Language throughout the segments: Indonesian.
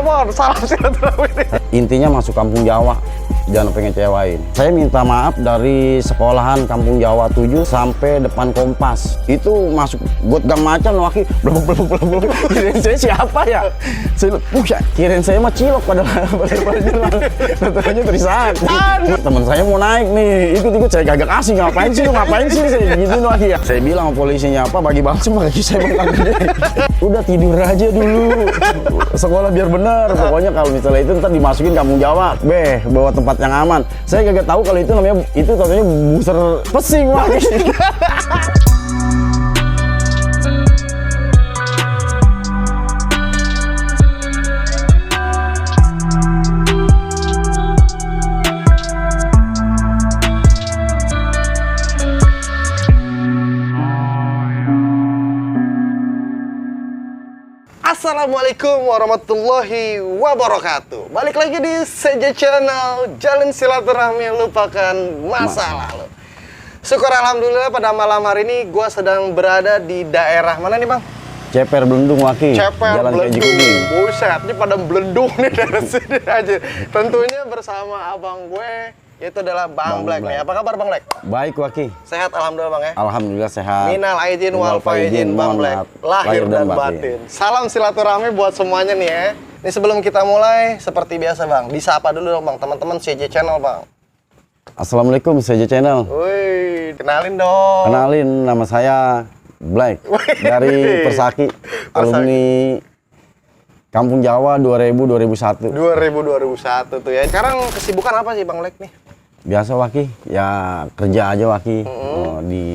on, salam silaturahmi. Intinya masuk kampung Jawa, jangan pengen ngecewain. Saya minta maaf dari sekolahan kampung Jawa 7 sampai depan Kompas. Itu masuk got gang macan waki, blebek. Kirain saya siapa ya? Saya, kirain saya mah cilok padahal katanya Trisakti. Teman saya mau naik nih, ikut-ikut saya kagak kasih, ngapain sih, saya gitu waki ya. Saya bilang sama polisinya apa, bagi balsem bagi saya bengkak gede. Udah tidur aja dulu, sekolah biar bener. Pokoknya kalau misalnya itu ntar dimasukin kampung Jawa, bawa tempat yang aman. Saya kagak tahu kalau itu namanya, itu katanya buser pesing waki. Assalamualaikum warahmatullahi wabarakatuh. Balik lagi di CJ Channel, Jalin Silaturahmi Lupakan Masa Lalu. Syukur alhamdulillah pada malam hari ini gue sedang berada di daerah mana nih bang? Ceper Belendung waki, Ceper Jalan Belendung. Kuning. Buset, ini pada belendung nih dari sini aja. Tentunya bersama abang gue, yaitu adalah Bang Black nih. Apa kabar Bang Black? Baik waki. Sehat alhamdulillah Bang ya? Alhamdulillah sehat. Minal aidin wal faizin Bang Black. Lahir dan batin. Salam silaturahmi buat semuanya nih ya. Ini sebelum kita mulai, seperti biasa Bang, disapa dulu dong Bang, teman-teman CJ Channel Bang. Assalamualaikum CJ Channel. Wih, kenalin dong. Kenalin, nama saya Black dari Persaki, alumni Kampung Jawa 2000-2001. 2001 tuh ya. Sekarang kesibukan apa sih Bang Black nih? Biasa waki, ya kerja aja waki di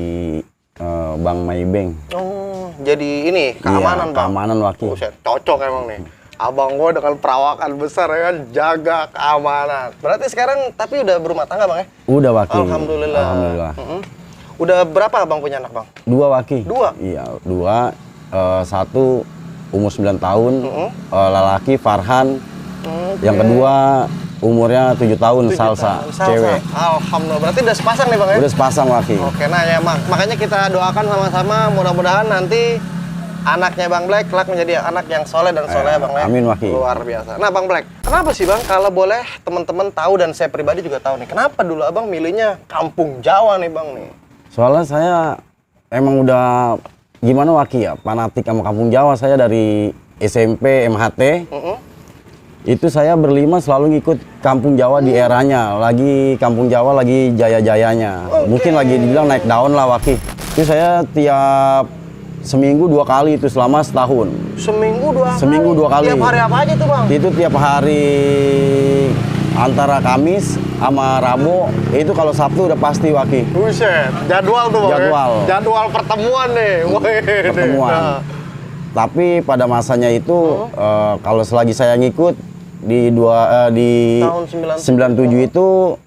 Bank Maybank. Oh, jadi ini keamanan iya, Bang. keamanan waki. Buset, cocok emang nih. Abang gue dengan perawakan besar ya kan, jaga keamanan. Berarti sekarang tapi udah berumah tangga Bang ya? Udah waki. Alhamdulillah. Alhamdulillah. Udah berapa Abang punya anak Bang? 2 waki. 2? Iya, 2. Satu umur 9 tahun, lelaki Farhan. Yang kedua umurnya 7 tahun, Salsa, cewek. Alhamdulillah, berarti udah sepasang nih Bang ya? Udah sepasang waki. Oke, nah ya makanya kita doakan sama-sama, mudah-mudahan nanti anaknya Bang Black kelak menjadi anak yang soleh dan soleh Bang Black. Amin waki. Luar biasa. Nah Bang Black, kenapa sih Bang, kalau boleh teman-teman tahu dan saya pribadi juga tahu nih, kenapa dulu Abang milihnya Kampung Jawa nih Bang nih? Soalnya saya emang udah gimana waki ya, fanatik sama Kampung Jawa. Saya dari SMP MHT. Itu saya berlima selalu ngikut Kampung Jawa di eranya. Lagi Kampung Jawa lagi jaya-jayanya. Mungkin lagi dibilang naik daun lah waki. Itu saya tiap seminggu 2 kali itu selama setahun. Seminggu 2 kali? Seminggu 2 kali. Tiap hari apa aja tuh Bang? Itu tiap hari antara Kamis sama Rabu. Itu kalau Sabtu udah pasti waki. Buset, jadwal tuh Bang. Jadwal. Ya? Jadwal pertemuan nih. Pertemuan. Nah. Tapi pada masanya itu kalau selagi saya ngikut di tahun 97 itu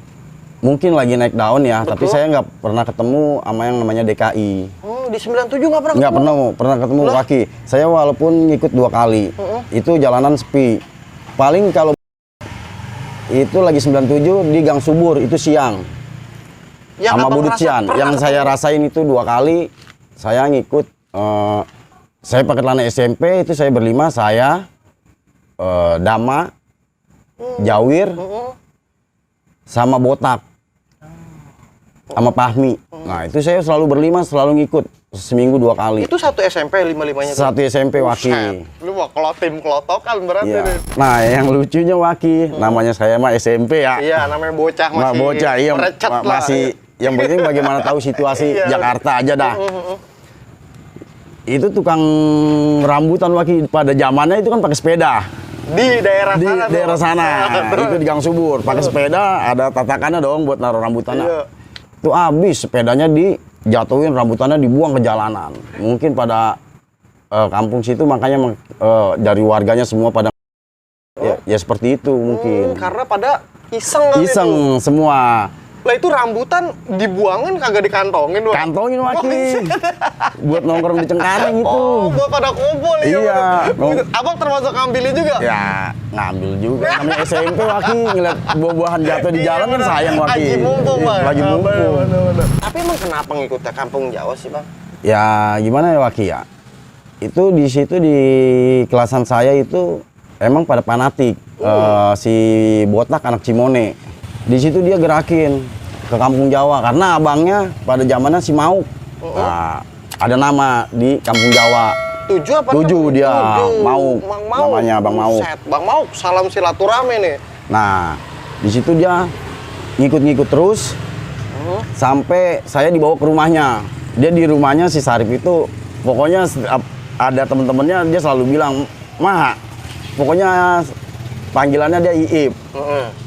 mungkin lagi naik daun ya. Betul. Tapi saya nggak pernah ketemu sama yang namanya DKI. Oh, di 97 nggak pernah Nggak pernah ketemu waki. Saya walaupun ngikut 2 kali, itu jalanan sepi. Paling kalau itu lagi 97 di Gang Subur itu siang. Yang sama Budi Cian. Yang saya rasain itu 2 kali. Saya ngikut. Saya pakai celana SMP itu saya berlima. Saya, Dama, Jawir, sama Botak, sama Pahmi. Nah itu saya selalu berlima, selalu ngikut. Seminggu 2 kali. Itu satu SMP 5-5-nya? Satu SMP waki. Lu mau kalau tim kelotokan berarti Iya. nih. Nah yang lucunya waki, namanya saya mah SMP ya. Iya, namanya bocah masih. Nah, bocah iya merecet lah. masih. Yang penting bagaimana tahu situasi Iya. Jakarta aja dah. Itu tukang rambutan waki pada zamannya itu kan pakai sepeda. Di daerah Di sana. daerah sana. Itu di Gang Subur. Pakai sepeda ada tatakannya dong buat naruh rambutannya. Iya. Itu habis sepedanya dijatuhin, rambutannya dibuang ke jalanan. Mungkin pada kampung situ makanya dari warganya semua pada ya seperti itu mungkin. Karena pada iseng kan Iseng itu. semua. Lah itu rambutan dibuangin kagak dikantongin Bang? Kantongin waki. Buat nongkrong di Cengkareng itu. Oh, buat pada kumpul ya. Iya. Abang termasuk ngambilin juga? Ya, ngambil juga. Namanya SMP waki, ngeliat buah-buahan jatuh di jalan kan sayang waki. Lagi mumpung Bang. Lagi mumpung. Tapi emang kenapa ngikutnya Kampung Jawa sih Bang? Ya gimana ya waki ya. Itu di situ di kelasan saya itu emang pada fanatik. Si botak anak Cimone. Di situ dia gerakin ke kampung Jawa karena abangnya pada zamannya si Mauk. Nah, ada nama di kampung Jawa. 7 apa? 7 dia, Mauk. Bang Mauk. Namanya Bang Mauk. Buset, Bang Mauk, salam silaturahmi nih. Nah, di situ dia ngikut-ngikut terus sampai saya dibawa ke rumahnya. Dia di rumahnya si Sarip itu pokoknya ada teman-temannya dia selalu bilang, "Mah, pokoknya panggilannya dia Iip.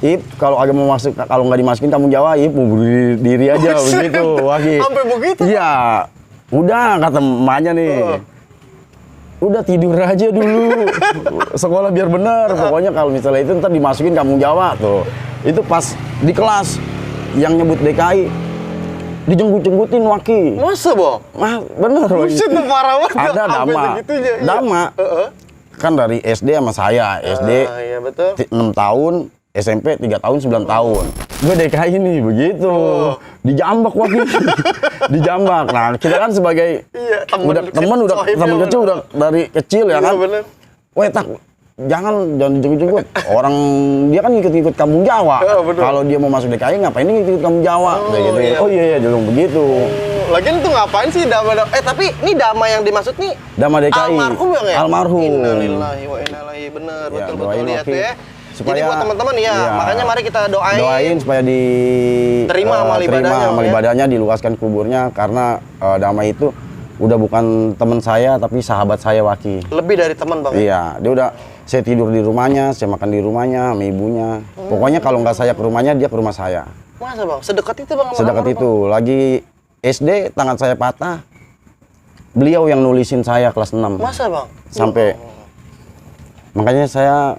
Iip kalau agak mau masuk, kalau nggak dimasukin kampung Jawa, Iip mau bunuh diri aja begitu." Waki. Sampai begitu? Iya. Udah kata emaknya nih. Udah tidur aja dulu. Sekolah biar bener. Pokoknya kalau misalnya itu ntar dimasukin kampung Jawa tuh. Itu pas di kelas yang nyebut DKI dijenggut-jenggutin Waki. Masa, Bang? Nah, bener Waki. Buset, tuh parah banget. Ada Sampai Dama. segitunya, iya. Dama. Kan dari SD sama saya, SD Iya, betul. 6 tahun, SMP 3 tahun, 9 tahun. Gue DKI nih, begitu. Dijambak Waki. Dijambak. Nah, kita kan sebagai temen kecil udah dari kecil ya kan. Bener. Weh, tak, jangan dijenggut-jenggut. Orang dia kan ngikut-ngikut kampung Jawa. Kalau dia mau masuk DKI ngapain ini ngikut kampung Jawa? Gitu. Iya. Oh iya, dulu begitu. Lagian tuh ngapain sih Dama? Tapi ini Dama yang dimaksud nih Dama DKI. almarhum ya? Almarhum. Innalillahi wa inna ilaihi, bener, Ya, betul doain lihat Waki. tuh ya. Supaya, jadi buat teman-teman ya, makanya mari kita doain supaya terima amal ibadahnya, amal ya. ibadahnya, diluaskan kuburnya karena Dama itu udah bukan teman saya tapi sahabat saya Waki. Lebih dari teman, Bang. Iya, dia udah saya tidur di rumahnya, saya makan di rumahnya sama ibunya. Pokoknya kalau nggak saya ke rumahnya, dia ke rumah saya. Masa, Bang? Sedekat itu, Bang? sama Sedekat almarhum, itu. Lagi SD tangan saya patah. Beliau yang nulisin saya kelas 6. Masa, Bang? Sampai makanya saya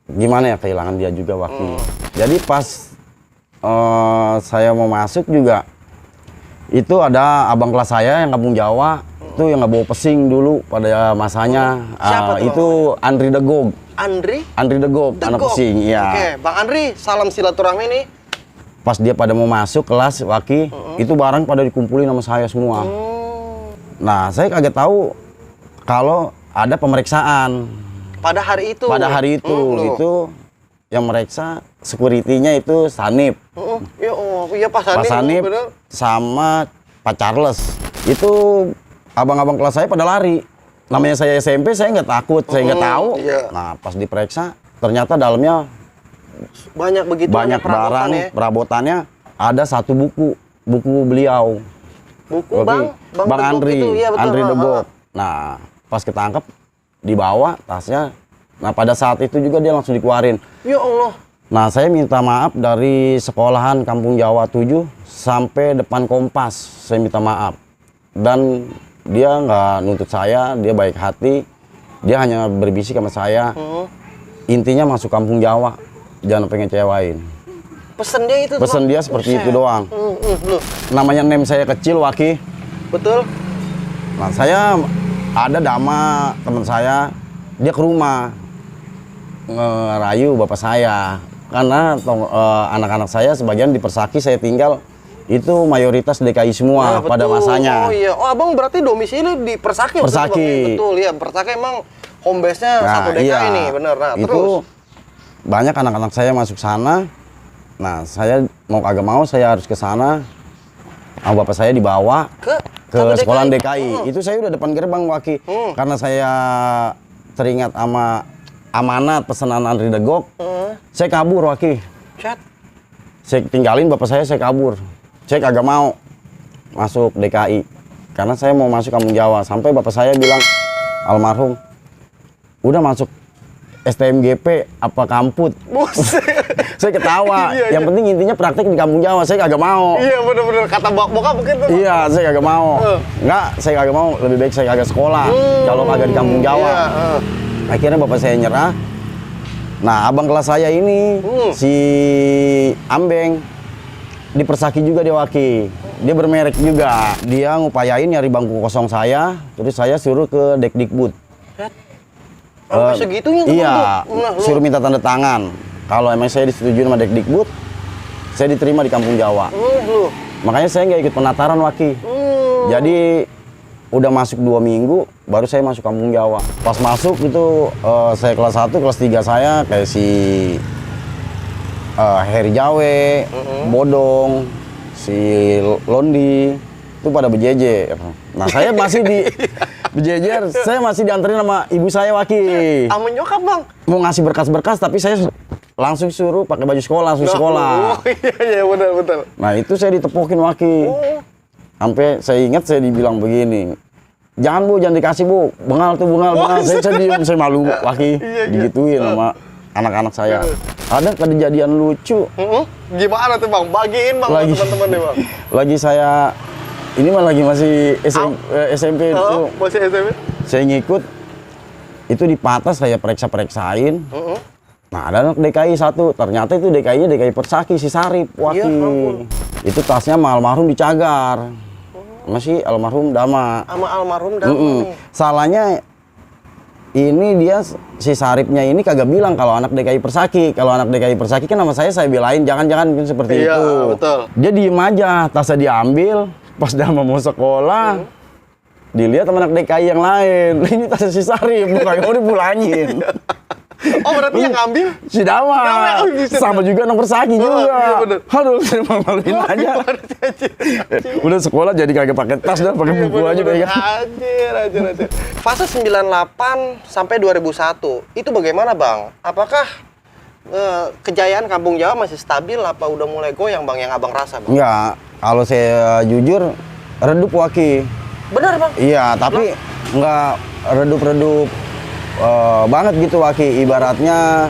gimana ya kehilangan dia juga Waki. Jadi pas saya mau masuk juga itu ada abang kelas saya yang kampung Jawa itu yang nggak bawa pesing dulu pada masanya. Siapa tuh, itu Andri Degog. Andri Degog, anak pesing. Iya. Oke, Bang Andri, salam silaturahmi nih. Pas dia pada mau masuk kelas Waki, itu barang pada dikumpulin sama saya semua. Nah, saya kaget tahu kalau ada pemeriksaan. Pada hari itu. Pada hari itu, itu yang meriksa security-nya itu Sanip. Iya Pak Sanip. Pak Sanip sama Pak Charles. Itu abang-abang kelas saya pada lari. Namanya saya SMP, saya nggak takut, saya nggak tahu. Iya. Nah, pas diperiksa, ternyata dalamnya banyak begitu banyak barang, ya? perabotannya. Ada satu buku beliau. Buku Bang Andri, itu, iya, betul. Andri Degog. Nah, pas ketangkep, dibawa tasnya. Nah, pada saat itu juga dia langsung dikeluarin. Ya Allah. Nah, saya minta maaf dari sekolahan Kampung Jawa 7 sampai depan Kompas. Saya minta maaf. Dan dia nggak nuntut saya, dia baik hati. Dia hanya berbisik sama saya. Intinya masuk Kampung Jawa, jangan pengen ngecewain. Pesen dia itu. Pesen dia seperti itu doang. Namanya name saya kecil, Waki. Betul. Nah, saya ada Dama, teman saya, dia ke rumah ngerayu bapak saya. Karena anak-anak saya sebagian di Persaki saya tinggal, itu mayoritas DKI semua pada masanya. Oh iya, Abang berarti domisili di Persaki. Persaki. Betul, ya. Persaki emang home base-nya satu DKI nih, bener. Nah, itu terus banyak anak-anak saya masuk sana. Nah, saya mau kagak mau saya harus ke sana. Sama bapak saya dibawa ke sekolahan DKI. Itu saya udah depan gerbang Waki. Karena saya teringat sama amanat pesanan Andri Degog. Saya kabur Waki. Saya tinggalin bapak saya kabur. Saya kagak mau masuk DKI. Karena saya mau masuk Kampung Jawa. Sampai bapak saya bilang, almarhum, udah masuk STMGP apa kamput. Saya ketawa. Yang penting intinya praktek di Kampung Jawa. Saya kagak mau. Iya bener-bener kata bokap begitu. Iya, saya kagak mau. Enggak, saya kagak mau. Lebih baik saya kagak sekolah. Kalau kagak di Kampung Jawa. Akhirnya bapak saya nyerah. Nah, abang kelas saya ini si Ambeng di Persaki juga dia Waki. Dia bermerek juga. Dia ngupayain nyari bangku kosong saya. Terus saya suruh ke Dekdikbud. Segitunya iya, suruh minta tanda tangan. Kalau emang saya disetujui sama Dekdikbud, saya diterima di Kampung Jawa. Makanya saya nggak ikut penataran Waki. Jadi udah masuk 2 minggu, baru saya masuk Kampung Jawa. Pas masuk itu saya kelas 1, kelas 3 saya kayak si Heri Jawe, Bodong, si Londi, itu pada bejeje. Nah saya masih di bejejer, saya masih dianterin sama ibu saya Waki. Sama nyokap bang? Mau ngasih berkas-berkas, tapi saya langsung suruh pakai baju sekolah, langsung sekolah. Oh iya betul. Nah itu saya ditepokin Waki. Sampai saya ingat saya dibilang begini, jangan bu, jangan dikasih bu, bengal tuh bengal. Saya diem, saya malu Waki, digituin sama anak-anak saya. Ada kejadian lucu. Gimana tuh bang? Bagiin bang Lagi- teman-teman nih bang. Lagi saya, ini mah lagi masih SMP itu, Masih SMP? saya ngikut, itu di Patas saya periksa-periksain. Nah ada anak DKI 1, ternyata itu DKI-nya DKI Persaki, si Sarip, Waki. Iya, ampun. Itu tasnya sama almarhum dicagar. Masih almarhum Dama. Sama almarhum Dama nih. Salahnya ini dia si Saripnya ini kagak bilang kalau anak DKI Persaki. Kalau anak DKI Persaki kan nama saya belain, jangan seperti Iya, itu. betul. Dia diem aja, tasnya diambil, pas Dama mau sekolah, dilihat sama anak DKI yang lain. Ini tasnya si Sarip, bukan mau dipulangin. Oh berarti yang ngambil? Si Dama, Oh, bisa. sama juga anak Persaki juga. iya bener. Aduh, saya malu-maluin aja. Udah sekolah jadi kagak pakai tas dah, pakai buku aja pegang. Anjir. Fase 98 sampai 2001, itu bagaimana bang? Apakah kejayaan Kampung Jawa masih stabil apa udah mulai goyang bang yang abang rasa bang? Enggak, kalau saya jujur redup Waki. Benar bang? Iya, tapi enggak redup-redup banget gitu Waki. Ibaratnya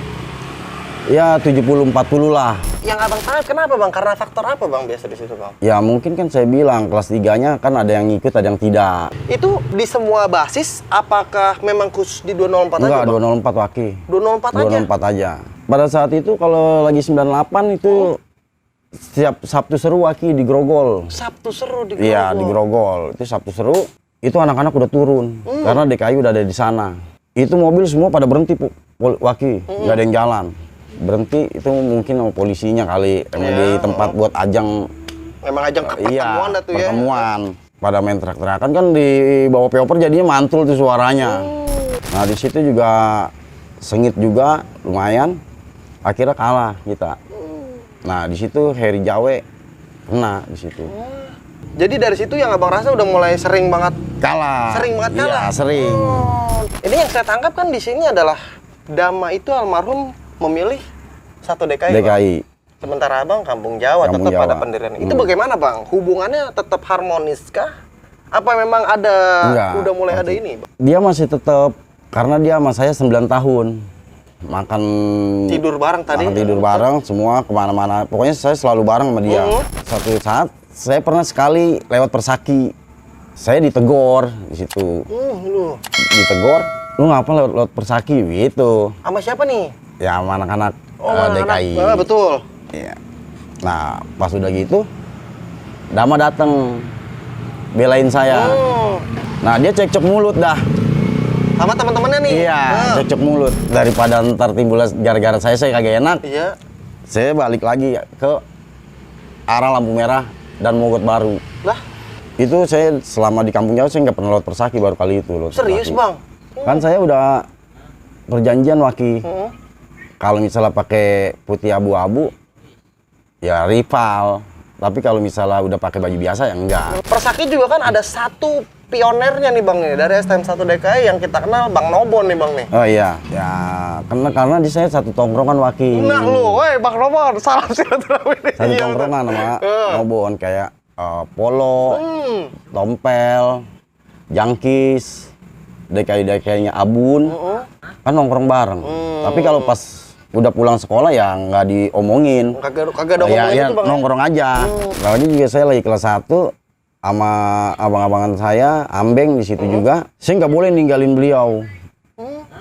ya 70-40 lah. Yang abang tahu kenapa bang? Karena faktor apa bang biasa di situ bang? Ya mungkin kan saya bilang kelas 3-nya kan ada yang ngikut, ada yang tidak. Itu di semua basis, apakah memang khusus di 204 Enggak, aja bang? 204 Waki. 204 aja? 204 aja. Pada saat itu kalau lagi 98 itu setiap Sabtu seru Waki di Grogol. Sabtu seru di Iya, di Grogol. Itu Sabtu seru, itu anak-anak udah turun. Karena DKI udah ada di sana. Itu mobil semua pada berhenti, Waki. Nggak ada yang jalan. Berhenti, itu mungkin sama polisinya kali. Emang di tempat buat ajang, Memang ajang pertemuan dah tuh ya? pertemuan. Pada main teriak-teriakan kan di bawah peoper jadinya mantul tuh suaranya. Nah, di situ juga sengit juga, lumayan. Akhirnya kalah kita. Nah, di situ Heri Jawe kena di situ. Jadi dari situ yang abang rasa udah mulai sering banget Kalah. Sering banget kalah? Iya, sering. Ini yang saya tangkap kan di sini adalah Dama itu almarhum memilih satu DKI. Bang. DKI. Sementara abang Kampung Jawa Kampung tetap pada Jawa. pendirian. Itu bagaimana bang? Hubungannya tetap harmonis kah? Apa memang ada Enggak. udah mulai ada ini? Bang? Dia masih tetap, karena dia sama saya 9 tahun. Makan Tidur bareng tadi? makan tidur bareng, semua kemana-mana. Pokoknya saya selalu bareng sama dia. Satu saat, saya pernah sekali lewat Persaki. Saya ditegor di situ. Lu. Ditegor, lu ngapa lewat Persaki? Gitu. Sama siapa nih? Ya sama anak-anak anak-anak. DKI. Betul. Iya. Nah, pas udah gitu, Dama datang belain saya. Nah, dia cekcok mulut dah. Sama teman-temannya nih? Iya, cekcok mulut. Daripada ntar timbul gara-gara saya kagak enak, Iya. saya balik lagi ke arah lampu merah dan Mogot Baru. Lah, Itu saya selama di Kampung Jawa saya nggak pernah lewat Persaki, baru kali itu lewat serius Persaki. bang? Kan saya udah perjanjian Waki. Kalau misalnya pakai putih abu-abu, ya rival. Tapi kalau misalnya udah pakai baju biasa ya enggak. Persaki juga kan ada satu pionernya nih bang nih dari STM 1 DKI yang kita kenal Bang Nobon nih bang nih. Oh iya, ya karena di saya satu tongkrongan Waki. Nah lu, woi Bang Nobon, salam silaturahmi nih. Satu Iya, tongkrongan bener. sama Nobon kayak Polo, Tompel, Jangkis, DKI-DKI-nya Abun, kan nongkrong bareng. Tapi kalau pas udah pulang sekolah ya nggak diomongin. Kagak ada Ya, ngomongin ya itu bang. nongkrong aja. Lalu juga saya lagi kelas 1 sama abang-abangan saya, Ambeng di situ juga. Saya nggak boleh ninggalin beliau.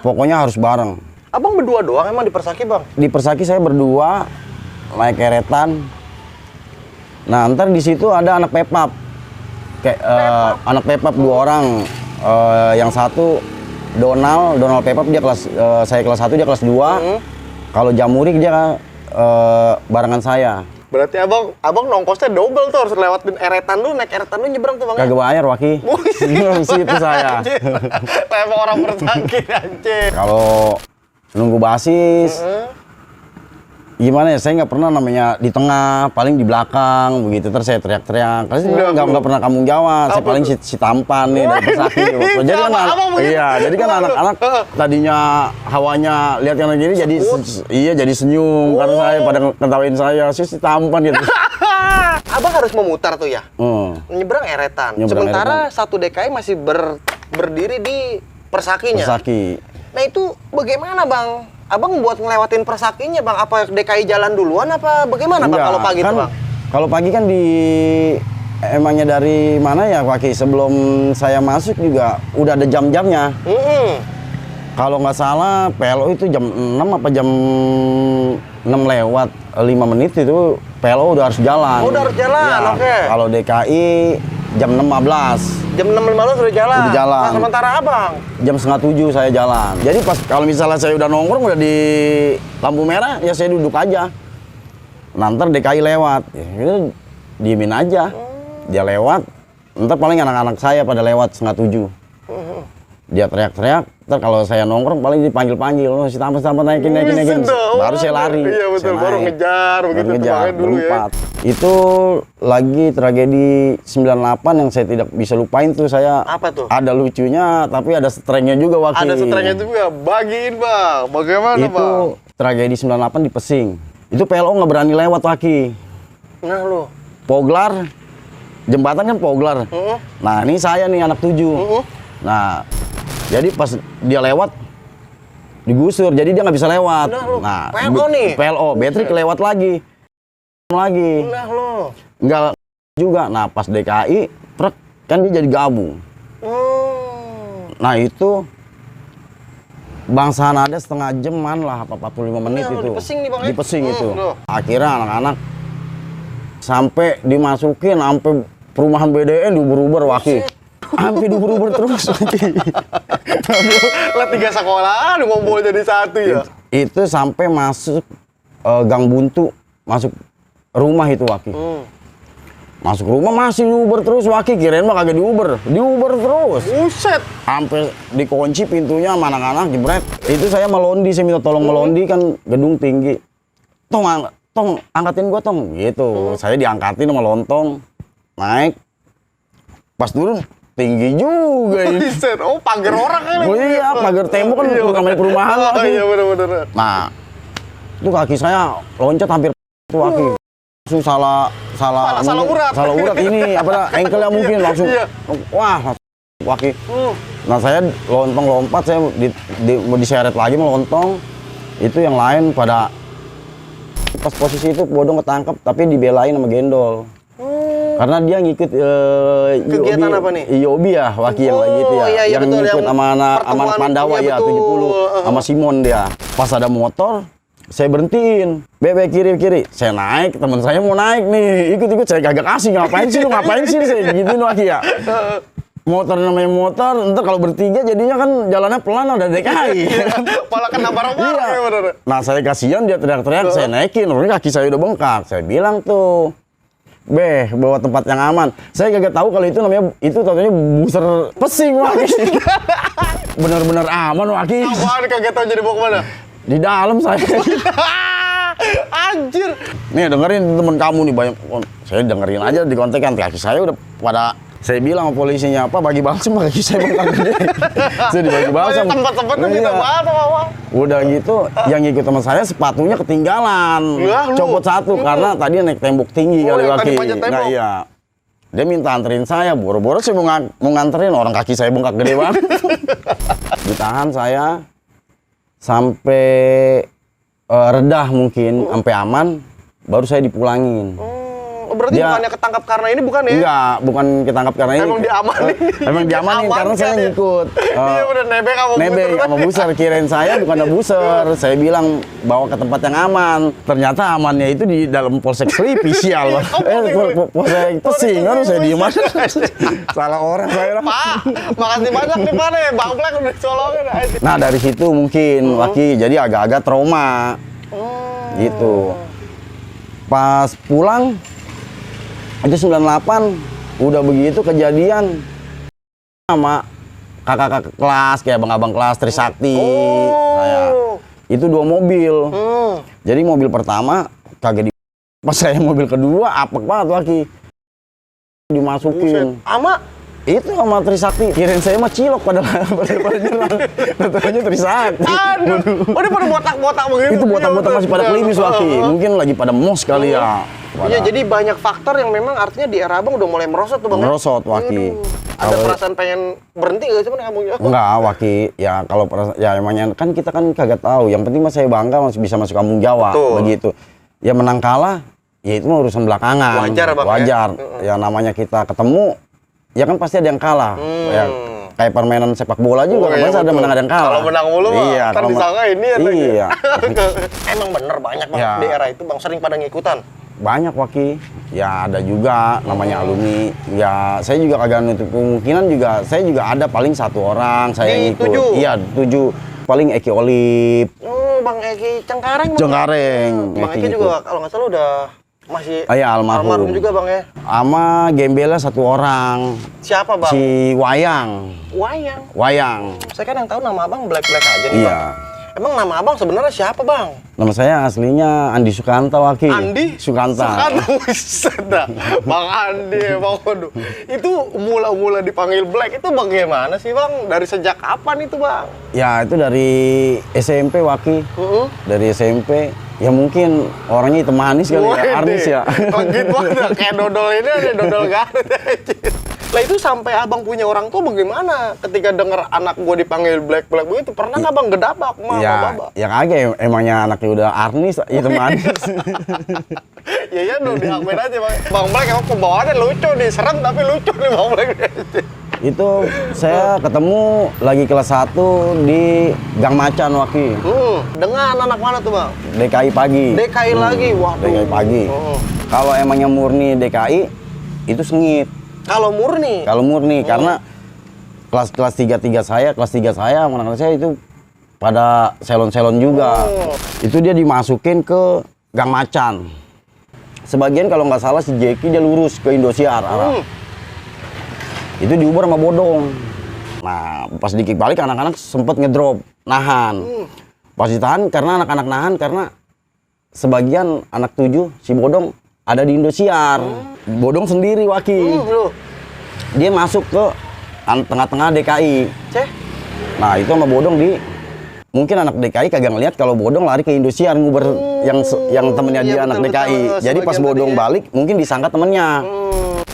Pokoknya harus bareng. Abang berdua doang emang di Persaki bang? Di Persaki saya berdua naik keretan. Nah, ntar di situ ada anak pepap. Kayak anak pepap 2 orang. Yang satu Donald pepap dia kelas saya kelas 1 dia kelas 2. Kalau Jamurik dia barengan saya. Berarti abang nongkosnya double tuh, harus lewatin eretan lu, naik eretan lu nyebrang tuh bang. Kagak bayar Waki. Situ saya. Emang orang bersakit anjir. Kalau nunggu basis, gimana ya? Saya nggak pernah namanya di tengah, paling di belakang begitu. Terus saya teriak-teriak. Karena saya nggak pernah kampung Jawa. Saya paling si tampan nih dari Pesaki. Jadi kan jadi kan anak-anak tadinya hawanya lihat yang gini jadi senyum karena saya pada ngetawain saya si tampan gitu. Abang harus memutar tuh ya. Nyebrang eretan. Sementara satu DKI masih berdiri di Persakinya. Persaki. Nah itu bagaimana bang? Abang buat ngelewatin Persakinya bang? Apa DKI jalan duluan apa bagaimana bang kalau pagi kan, tuh bang? Kalau pagi kan emangnya dari mana ya Waki? Sebelum saya masuk juga udah ada jam-jamnya. Kalau nggak salah PLO itu jam 6 apa jam 6 lewat 5 menit itu PLO udah harus jalan. Oh, udah harus jalan, ya, oke. Kalau DKI jam 6.15. Jam 6.15 udah jalan? Udah jalan. Nah, sementara abang? Jam 6:30 saya jalan. Jadi pas kalau misalnya saya udah nongkrong udah di lampu merah, ya saya duduk aja. Nanti DKI lewat, ya kita diemin aja. Dia lewat, ntar paling anak-anak saya pada lewat 6:30. Dia teriak-teriak, ntar kalau saya nongkrong paling dipanggil-panggil, oh si tampan naikin. Baru saya lari. Iya betul, baru ngejar begitu dulu ya. Itu lagi tragedi 98 yang saya tidak bisa lupain tuh saya. Apa tuh? Ada lucunya, tapi ada strengnya juga Waki. Ada strengnya juga, bagiin bang. Bagaimana itu, bang? Itu tragedi 98 di Pesing. Itu PLO nggak berani lewat Waki. Nah lu? Poglar, jembatan kan Poglar. Nah ini saya nih anak 7. Nah, jadi pas dia lewat digusur, jadi dia nggak bisa lewat. Nah, PLO nih? PLO, battery kelewat lagi. Nah lo? Enggak juga. Nah, pas DKI, truk kan dia jadi gabung. Nah, itu bangsahan ada setengah jaman lah, apa 45 menit itu. Di Pesing nih bang? Di Pesing itu. Akhirnya anak-anak sampai dimasukin, sampai perumahan BDN diuber-uber Waki. Sampai diuber-uber terus Waki. Lah 3 sekolah ngumpul jadi satu ya? Itu sampai masuk Gang Buntu, masuk rumah itu Waki. Masuk rumah masih diuber terus Waki, kirain mah kagak diuber terus. Buset. Sampai dikunci pintunya sama anak-anak jebret. Itu saya melondi, saya minta tolong melondi kan gedung tinggi. Tong angkatin gua tong gitu. Saya diangkatin sama lontong. Naik. Pas turun tinggi juga ini. Buset. Oh, pagar orang kan. Oh iya, pagar tembok kan namanya perumahan Waki. Iya benar. Nah, itu kaki saya loncat hampir Waki. Langsung salah urat ini apa engkelnya mungkin langsung wah Waki. Nah saya lontong lompat, saya mau diseret lagi melontong. Itu yang lain pada pas posisi itu bodong ketangkep tapi dibelain sama Gendol. Karena dia ngikut kegiatan apa nih? Yobi ya Waki yang lagi itu ya. Iya, yang betul, ngikut yang sama anak Pandawa ya 70 sama Simon dia. Pas ada motor saya berhentiin, bebek kiri, saya naik, teman saya mau naik nih, ikut saya kagak kasih, ngapain sih, saya gituin Waki ya. Motor namanya motor, ntar kalau bertiga jadinya kan jalannya pelan ada DKI. Malah kena bareng-bareng ya bener. Nah saya kasihan dia teriak-teriak, saya naikin, orangnya kaki saya udah bengkak, saya bilang tuh, bawa tempat yang aman. Saya kagak tahu kalau itu namanya, itu katanya buser Pesing Waki. Bener-bener aman Waki. Apaan kagak tahu jadi bawa kemana? Di dalam saya. Anjir. Nih dengerin temen kamu nih banyak. Saya dengerin aja di kontekan kaki saya udah pada. Saya bilang sama polisinya apa bagi balsam kaki saya bengkak gede. Saya dibagi balsam. Tempat-tempatnya gitu banget awal. Udah gitu yang ikut sama saya sepatunya ketinggalan. Copot satu karena tadi naik tembok tinggi kali Waki. Nah iya. Dia minta anterin saya, boro-boro sih mau nganterin orang kaki saya bengkak gede banget. Ditahan saya sampai redah mungkin, sampai aman, baru saya dipulangin. Berarti bukannya ketangkap karena ini bukan ya? Enggak, bukan ketangkap karena ini. Emang diamanin. Emang diamanin karena saya ngikut. Iya udah nebek sama buser, kirain saya bukan buser. Saya bilang bawa ke tempat yang aman. Ternyata amannya itu di dalam Polsek Selipi, sial. Polsek Pesing, kan saya diem aja. Salah orang saya. Pak, makasih banyak nih Pak nih, Bang Plek udah colongin. Nah dari situ mungkin Waki jadi agak-agak trauma. Gitu. Pas pulang itu 98 udah begitu kejadian sama kakak-kakak kelas kayak abang-abang kelas Trisakti. Saya itu 2 mobil. Jadi mobil pertama kagak di, pas saya mobil kedua apek banget lagi dimasukin. Itu sama Trisakti, kirain saya mah cilok pada nyerang. Namanya Trisakti. Aduh, udah pada botak-botak begitu. Itu botak-botak masih pada klimis Waki. Mungkin lagi pada mos kali ya. Iya, jadi banyak faktor yang memang artinya di era abang udah mulai merosot tuh bang. Merosot Waki. Ada perasaan pengen berhenti nggak sih bang kamunya? Enggak Waki, ya kalau ya emangnya kan kita kan kagak tahu. Yang penting mah saya bangga masih bisa masuk kampung Jawa. Betul. Begitu. Ya menang kalah, ya itu mah urusan belakangan. Wajar bang. Wajar. Ya namanya kita ketemu, ya kan pasti ada yang kalah. Ya, kayak permainan sepak bola juga, kan pasti ada menang ada yang kalah. Kalau menang mulu mah, iya, kan disangka ini ya. Iya. Emang bener banyak bang Ya. di era itu bang sering pada ngikutan. Banyak Waki, ya ada juga namanya alumni. Ya saya juga kagak nutup kemungkinan juga, saya juga ada paling 1 orang saya Di ikut. 7? Iya 7, paling Eki Olip. Bang Eki Cengkareng. Bang. Cengkareng. Bang Eki juga kalau nggak salah udah masih Iya, almarhum juga bang ya. Sama gembelnya 1 orang. Siapa bang? Si Wayang. Wayang. Saya kan yang tahu nama abang Black aja nih Iya. bang. Emang nama abang sebenarnya siapa bang? Nama saya aslinya Andi Sukanta Waki. Andi? Sukanta. Sukanta. Bang Andi, bang waduh. Itu mula-mula dipanggil Black itu bagaimana sih bang? Dari sejak kapan itu bang? Ya itu dari SMP Waki. Dari SMP. Ya mungkin orangnya hitam manis kali ya, artis ya. Legit banget, kayak dodol ini ada dodol Garut aja. Lah itu sampai abang punya orang tua bagaimana? Ketika denger anak gua dipanggil Black begitu, pernah nggak bang gedabak sama baba? Ya kagak, emangnya anaknya udah artis, hitam manis. Ya dong, diakmin aja bang. Bang Black emang pembawaannya lucu nih, serem tapi lucu nih bang Black. Itu saya ketemu lagi kelas 1 di Gang Macan Waki. Dengan anak mana tuh bang? DKI pagi. DKI lagi, waduh. DKI pagi. Kalau emangnya murni DKI, itu sengit. Kalau murni? Kalau murni, karena kelas 3 saya, anak-anak saya itu pada selon-selon juga. Itu dia dimasukin ke Gang Macan. Sebagian kalau nggak salah si Jeki dia lurus ke Indosiar arah. Itu diuber sama Bodong. Nah, pas dikik balik anak-anak sempet ngedrop, nahan. Pas ditahan karena anak-anak nahan karena sebagian anak 7 si Bodong ada di Indosiar. Bodong sendiri Waki. Dia masuk ke tengah-tengah DKI. Nah, itu sama Bodong di mungkin anak DKI kagak ngeliat kalau Bodong lari ke Indosiar nguber yang temennya dia anak DKI. Jadi pas Bodong balik mungkin disangka temennya.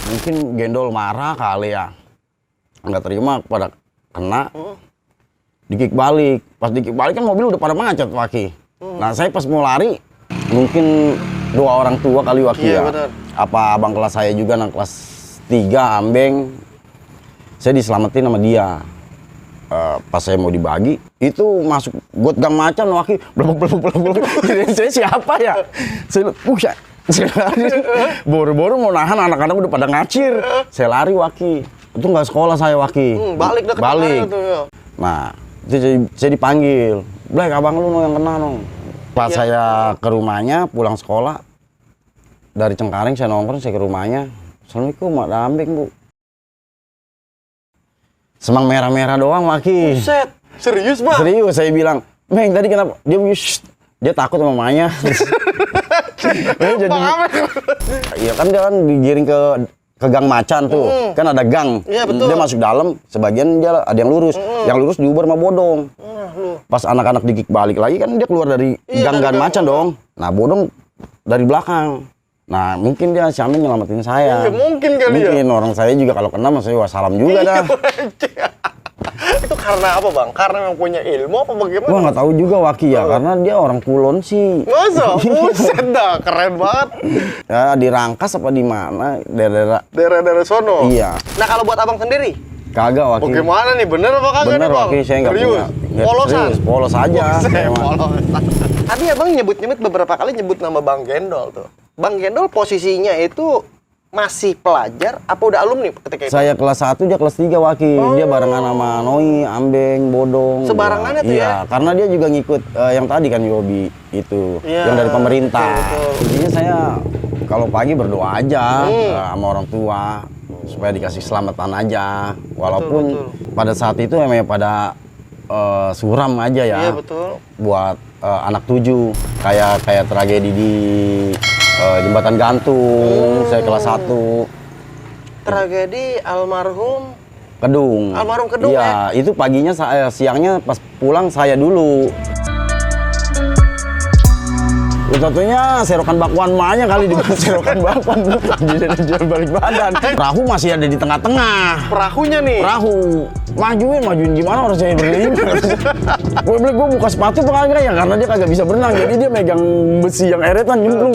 Mungkin gendol marah kali ya. Nggak terima pada kena. Dikik balik. Pas dikik balik kan mobil udah pada macet Waki. Nah, saya pas mau lari mungkin 2 orang tua kali Waki ya. Bener. Apa abang kelas saya juga anak kelas 3 ambeng. Saya diselamatin sama dia. Pas saya mau dibagi itu masuk got Gang Macan Waki, blebek. Saya siapa ya? Saya boro-boro mau nahan, anak-anak udah pada ngacir. Saya lari Waki. Itu nggak sekolah saya Waki. Balik. Nah, itu saya dipanggil. Black, abang lu yang kena dong. Pas saya ke rumahnya pulang sekolah dari Cengkareng saya nongkrong, saya ke rumahnya. Assalamualaikum, Mak Dambing, Bu. Semang merah-merah doang Waki. Buset, serius bang? Serius, saya bilang, Meng tadi kenapa? Dia takut sama mamanya. Iya kan dia kan digiring ke Gang Macan tuh. Kan ada gang. Iya, betul. Dia masuk dalam, sebagian dia ada yang lurus. Yang lurus diuber sama Bodong. Pas anak-anak dikik balik lagi kan dia keluar dari Gang Macan dong. Nah, Bodong dari belakang. Nah, mungkin dia si Amin nyelamatin saya. Mungkin kali ya. Mungkin orang saya juga kalau kena masih wassalam juga dah. Itu karena apa bang? Karena yang punya ilmu apa bagaimana? Gua nggak tahu juga Waki ya, karena dia orang Kulon sih. Masa? Buset dah, keren banget. Ya di Rangkas apa di mana? Daerah-daerah sono. Iya. Nah kalau buat abang sendiri? Kagak Waki. Bagaimana nih? Bener apa kagak Bener nih bang? Waki, saya nggak punya. Polosan? Serius, polos aja. Polosan. Tadi abang nyebut-nyebut beberapa kali nyebut nama Bang Gendol tuh. Bang Gendol posisinya itu masih pelajar apa udah alumni ketika itu? Saya kelas 1, dia kelas 3 Waki. Dia barengan sama Noi, Ambeng, Bodong. Sebarangannya tuh iya, ya? karena dia juga ngikut yang tadi kan Yobi itu, Iya, yang dari pemerintah. betul. Intinya saya kalau pagi berdoa aja sama orang tua supaya dikasih selamatan aja. Walaupun betul. pada saat itu emang pada suram aja ya. Iya betul. Buat anak 7 kayak tragedi di Jembatan Gantung. Saya kelas 1. Tragedi almarhum Kedung. Almarhum Kedung, iya, itu paginya siangnya pas pulang saya dulu. Tentunya serokan bakwan mahnya kali di serokan bakwan. Jual balik badan. Perahu masih ada di tengah-tengah. perahunya nih. Perahu majuin gimana orang saya berlima. Gue buka sepatu apa kagak ya, karena dia kagak bisa berenang, jadi dia megang besi yang eretan nyemplung.